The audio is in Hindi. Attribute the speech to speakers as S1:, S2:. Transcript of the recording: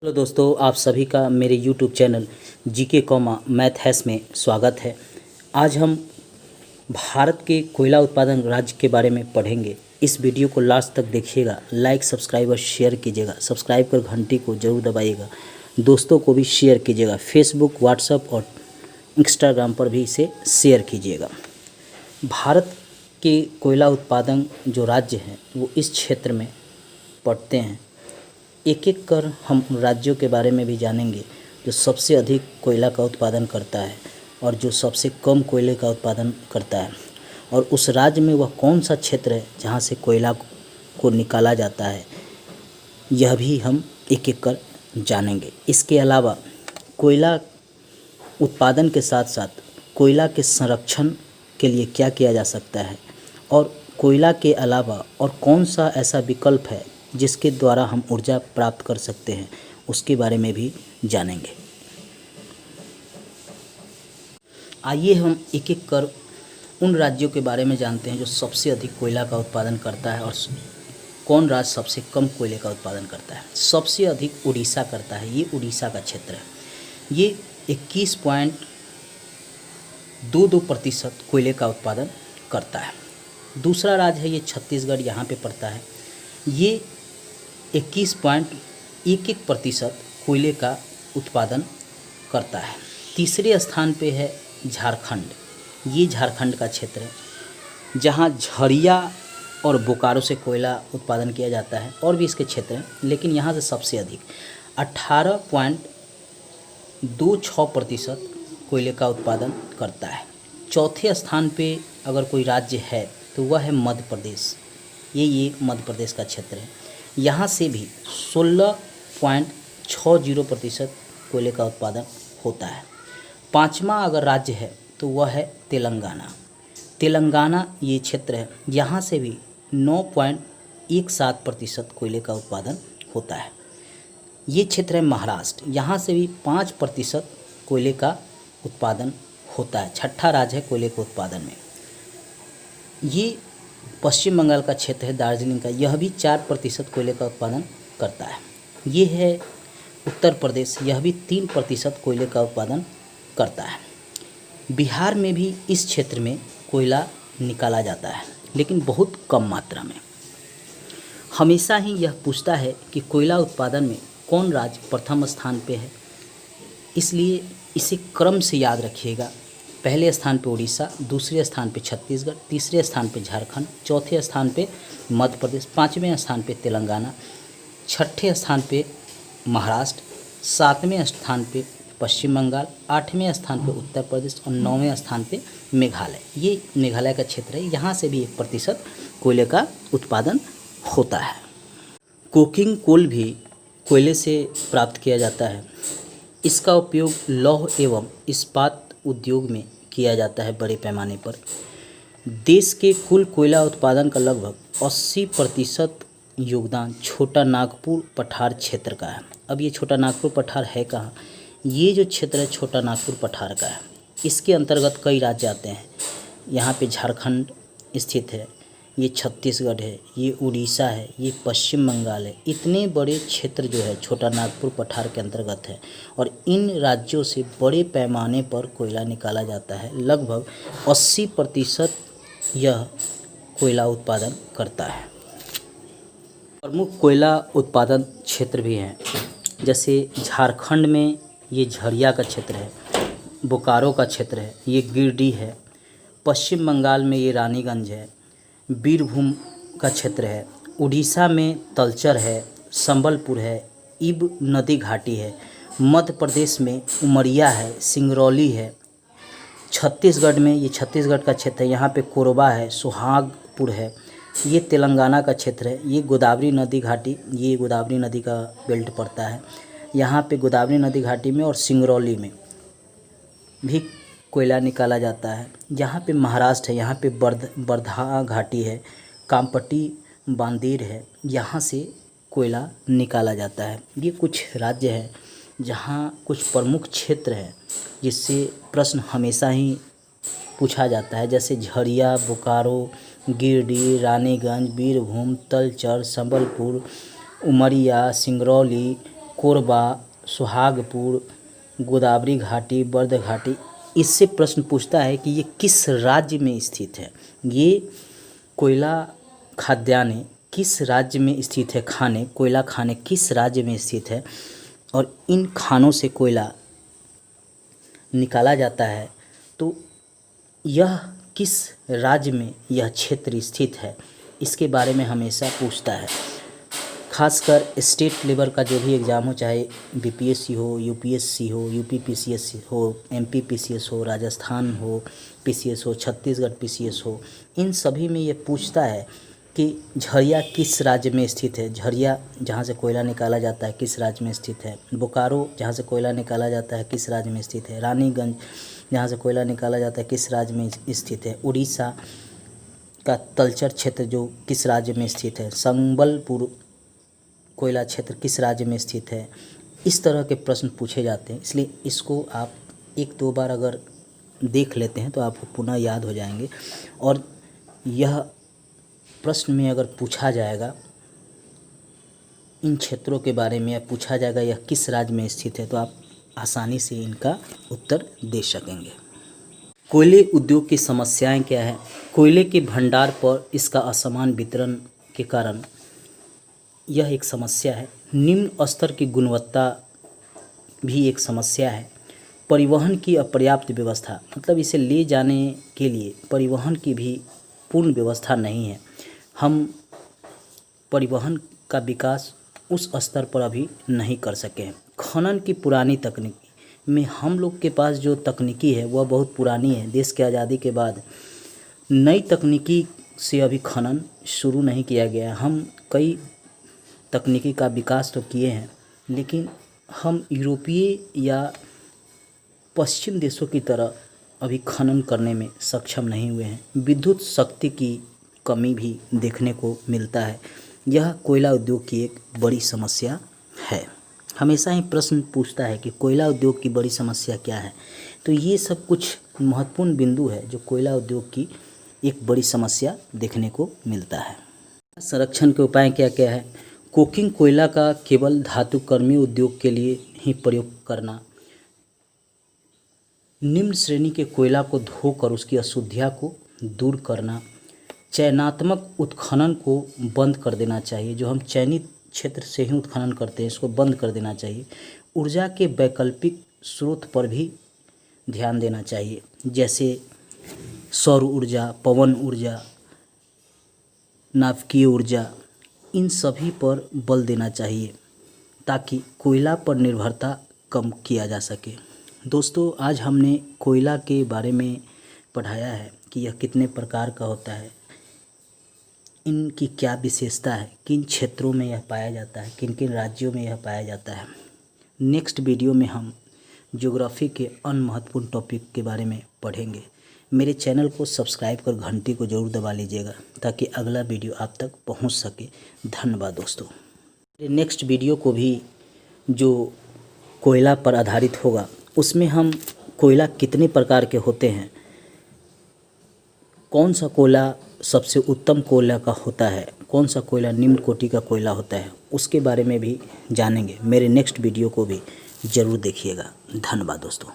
S1: हेलो दोस्तों, आप सभी का मेरे YouTube channel GK comma math हैस में स्वागत है। आज हम भारत के कोयला उत्पादन राज्य के बारे में पढ़ेंगे। इस वीडियो को लास्ट तक देखिएगा, लाइक सब्सक्राइब और शेयर कीजिएगा। सब्सक्राइब कर घंटी को जरूर दबाइएगा, दोस्तों को भी शेयर कीजिएगा। फेसबुक, व्हाट्सएप और इंस्टाग्राम पर भी इसे शेयर कीजिएगा। भारत के कोयला उत्पादन जो राज्य हैं वो इस क्षेत्र में पड़ते हैं। एक एक कर हम राज्यों के बारे में भी जानेंगे जो सबसे अधिक कोयला का उत्पादन करता है और जो सबसे कम कोयले का उत्पादन करता है, और उस राज्य में वह कौन सा क्षेत्र है जहाँ से कोयला को निकाला जाता है, यह भी हम एक एक कर जानेंगे। इसके अलावा कोयला उत्पादन के साथ साथ कोयला के संरक्षण के लिए क्या किया जा सकता है और कोयला के अलावा और कौन सा ऐसा विकल्प है जिसके द्वारा हम ऊर्जा प्राप्त कर सकते हैं, उसके बारे में भी जानेंगे। आइए हम एक एक कर उन राज्यों के बारे में जानते हैं जो सबसे अधिक कोयला का उत्पादन करता है और कौन राज्य सबसे कम कोयले का उत्पादन करता है। सबसे अधिक उड़ीसा करता है, ये उड़ीसा का क्षेत्र है। ये 21.22% कोयले का उत्पादन करता है। दूसरा राज्य है ये छत्तीसगढ़, यहाँ पे पड़ता है। ये 21.11% कोयले का उत्पादन करता है। तीसरे स्थान पे है झारखंड। ये झारखंड का क्षेत्र है जहाँ झरिया और बोकारो से कोयला उत्पादन किया जाता है, और भी इसके क्षेत्र हैं, लेकिन यहाँ से सबसे अधिक 18.26% कोयले का उत्पादन करता है। चौथे स्थान पे अगर कोई राज्य है तो वह है मध्य प्रदेश। ये मध्य प्रदेश का क्षेत्र है। यहाँ से भी 16.60% कोयले का उत्पादन होता है। पांचवा अगर राज्य है तो वह है तेलंगाना। तेलंगाना ये क्षेत्र है, यहाँ से भी 9.17% कोयले का उत्पादन होता है। ये क्षेत्र है महाराष्ट्र, यहाँ से भी 5% कोयले का उत्पादन होता है। छठा राज्य है कोयले के उत्पादन में। ये पश्चिम बंगाल का क्षेत्र है, दार्जिलिंग का, यह भी 4% कोयले का उत्पादन करता है। ये है उत्तर प्रदेश, यह भी 3% कोयले का उत्पादन करता है। बिहार में भी इस क्षेत्र में कोयला निकाला जाता है, लेकिन बहुत कम मात्रा में। हमेशा ही यह पूछता है कि कोयला उत्पादन में कौन राज्य प्रथम स्थान पे है, इसलिए इसे क्रम से याद रखिएगा। पहले स्थान पे उड़ीसा, दूसरे स्थान पे छत्तीसगढ़, तीसरे स्थान पे झारखंड, चौथे स्थान पे मध्य प्रदेश, पाँचवें स्थान पे तेलंगाना, छठे स्थान पे महाराष्ट्र, सातवें स्थान पे पश्चिम बंगाल, आठवें स्थान पे उत्तर प्रदेश और नौवें स्थान पे मेघालय। ये मेघालय का क्षेत्र है, यहाँ से भी 1% कोयले का उत्पादन होता है। कोकिंग कोल भी कोयले से प्राप्त किया जाता है। इसका उपयोग लौह एवं इस्पात उद्योग में किया जाता है बड़े पैमाने पर। देश के कुल कोयला उत्पादन का लगभग 80% योगदान छोटा नागपुर पठार क्षेत्र का है। अब ये छोटा नागपुर पठार है कहाँ? ये जो क्षेत्र है छोटा नागपुर पठार का है। इसके अंतर्गत कई राज्य आते हैं। यहाँ पे झारखंड स्थित है, ये छत्तीसगढ़ है, ये उड़ीसा है, ये पश्चिम बंगाल है। इतने बड़े क्षेत्र जो है छोटा नागपुर पठार के अंतर्गत है, और इन राज्यों से बड़े पैमाने पर कोयला निकाला जाता है। लगभग 80% यह कोयला उत्पादन करता है। प्रमुख कोयला उत्पादन क्षेत्र भी हैं, जैसे झारखंड में ये झरिया का क्षेत्र है, बोकारो का क्षेत्र है, ये गिरिडीह है। पश्चिम बंगाल में ये रानीगंज है, बीरभूम का क्षेत्र है। उड़ीसा में तलचर है, संबलपुर है, इब नदी घाटी है। मध्य प्रदेश में उमरिया है, सिंगरौली है। छत्तीसगढ़ में ये छत्तीसगढ़ का क्षेत्र है, यहाँ पे कोरबा है, सुहागपुर है। ये तेलंगाना का क्षेत्र है, ये गोदावरी नदी घाटी, ये गोदावरी नदी का बेल्ट पड़ता है। यहाँ पे गोदावरी नदी घाटी में और सिंगरौली में भी कोयला निकाला जाता है। यहाँ पे महाराष्ट्र है, यहाँ पे वर्धा घाटी है, कामपट्टी बांदेर है, यहाँ से कोयला निकाला जाता है। ये कुछ राज्य हैं जहाँ कुछ प्रमुख क्षेत्र हैं जिससे प्रश्न हमेशा ही पूछा जाता है, जैसे झरिया, बोकारो, गिरिडीह, रानीगंज, बीरभूम, तलचर, संबलपुर, उमरिया, सिंगरौली, कोरबा, सुहागपुर, गोदावरी घाटी, बर्द घाटी, इससे प्रश्न पूछता है कि ये किस राज्य में स्थित है। ये कोयला खाद्यान्य किस राज्य में स्थित है, कोयला खाने किस राज्य में स्थित है और इन खानों से कोयला निकाला जाता है, तो यह किस राज्य में यह क्षेत्र स्थित है, इसके बारे में हमेशा पूछता है। खासकर स्टेट लेवल का जो भी एग्ज़ाम हो, चाहे बीपीएससी हो, यूपीएससी हो, यूपीपीसीएस हो, एमपीपीसीएस हो, राजस्थान हो पीसीएस हो, छत्तीसगढ़ पीसीएस हो, इन सभी में ये पूछता है कि झरिया किस राज्य में स्थित है। झरिया जहाँ से कोयला निकाला जाता है किस राज्य में स्थित है। बोकारो जहाँ से कोयला निकाला जाता है किस राज्य में स्थित है। रानीगंज जहाँ से कोयला निकाला जाता है किस राज्य में स्थित है। उड़ीसा का तलचर क्षेत्र जो किस राज्य में स्थित है। संबलपुर कोयला क्षेत्र किस राज्य में स्थित है। इस तरह के प्रश्न पूछे जाते हैं, इसलिए इसको आप एक दो बार अगर देख लेते हैं तो आपको पुनः याद हो जाएंगे। और यह प्रश्न में अगर पूछा जाएगा इन क्षेत्रों के बारे में, या पूछा जाएगा यह किस राज्य में स्थित है, तो आप आसानी से इनका उत्तर दे सकेंगे। कोयले उद्योग की समस्याएं क्या है। कोयले के भंडार पर इसका असमान वितरण के कारण यह एक समस्या है। निम्न स्तर की गुणवत्ता भी एक समस्या है। परिवहन की अपर्याप्त व्यवस्था, मतलब इसे ले जाने के लिए परिवहन की भी पूर्ण व्यवस्था नहीं है। हम परिवहन का विकास उस स्तर पर अभी नहीं कर सके हैं। खनन की पुरानी तकनीकी में हम लोग के पास जो तकनीकी है वह बहुत पुरानी है। देश के आज़ादी के बाद नई तकनीकी से अभी खनन शुरू नहीं किया गया। हम कई तकनीकी का विकास तो किए हैं, लेकिन हम यूरोपीय या पश्चिम देशों की तरह अभी खनन करने में सक्षम नहीं हुए हैं। विद्युत शक्ति की कमी भी देखने को मिलता है। यह कोयला उद्योग की एक बड़ी समस्या है। हमेशा ही प्रश्न पूछता है कि कोयला उद्योग की बड़ी समस्या क्या है। तो ये सब कुछ महत्वपूर्ण बिंदु है जो कोयला उद्योग की एक बड़ी समस्या देखने को मिलता है। संरक्षण के उपाय क्या क्या है। कोकिंग कोयला का केवल धातुकर्मी उद्योग के लिए ही प्रयोग करना। निम्न श्रेणी के कोयला को धोकर उसकी अशुद्धियाँ को दूर करना। चयनात्मक उत्खनन को बंद कर देना चाहिए। जो हम चयनित क्षेत्र से ही उत्खनन करते हैं इसको बंद कर देना चाहिए। ऊर्जा के वैकल्पिक स्रोत पर भी ध्यान देना चाहिए, जैसे सौर ऊर्जा, पवन ऊर्जा, नाभिकीय ऊर्जा, इन सभी पर बल देना चाहिए ताकि कोयला पर निर्भरता कम किया जा सके। दोस्तों, आज हमने कोयला के बारे में पढ़ाया है कि यह कितने प्रकार का होता है, इनकी क्या विशेषता है, किन क्षेत्रों में यह पाया जाता है, किन किन राज्यों में यह पाया जाता है। नेक्स्ट वीडियो में हम ज्योग्राफी के अन्य महत्वपूर्ण टॉपिक के बारे में पढ़ेंगे। मेरे चैनल को सब्सक्राइब कर घंटी को ज़रूर दबा लीजिएगा ताकि अगला वीडियो आप तक पहुंच सके। धन्यवाद दोस्तों। नेक्स्ट वीडियो को भी जो कोयला पर आधारित होगा उसमें हम कोयला कितने प्रकार के होते हैं, कौन सा कोयला सबसे उत्तम कोयला का होता है, कौन सा कोयला निम्न कोटि का कोयला होता है, उसके बारे में भी जानेंगे। मेरे नेक्स्ट वीडियो को भी ज़रूर देखिएगा। धन्यवाद दोस्तों।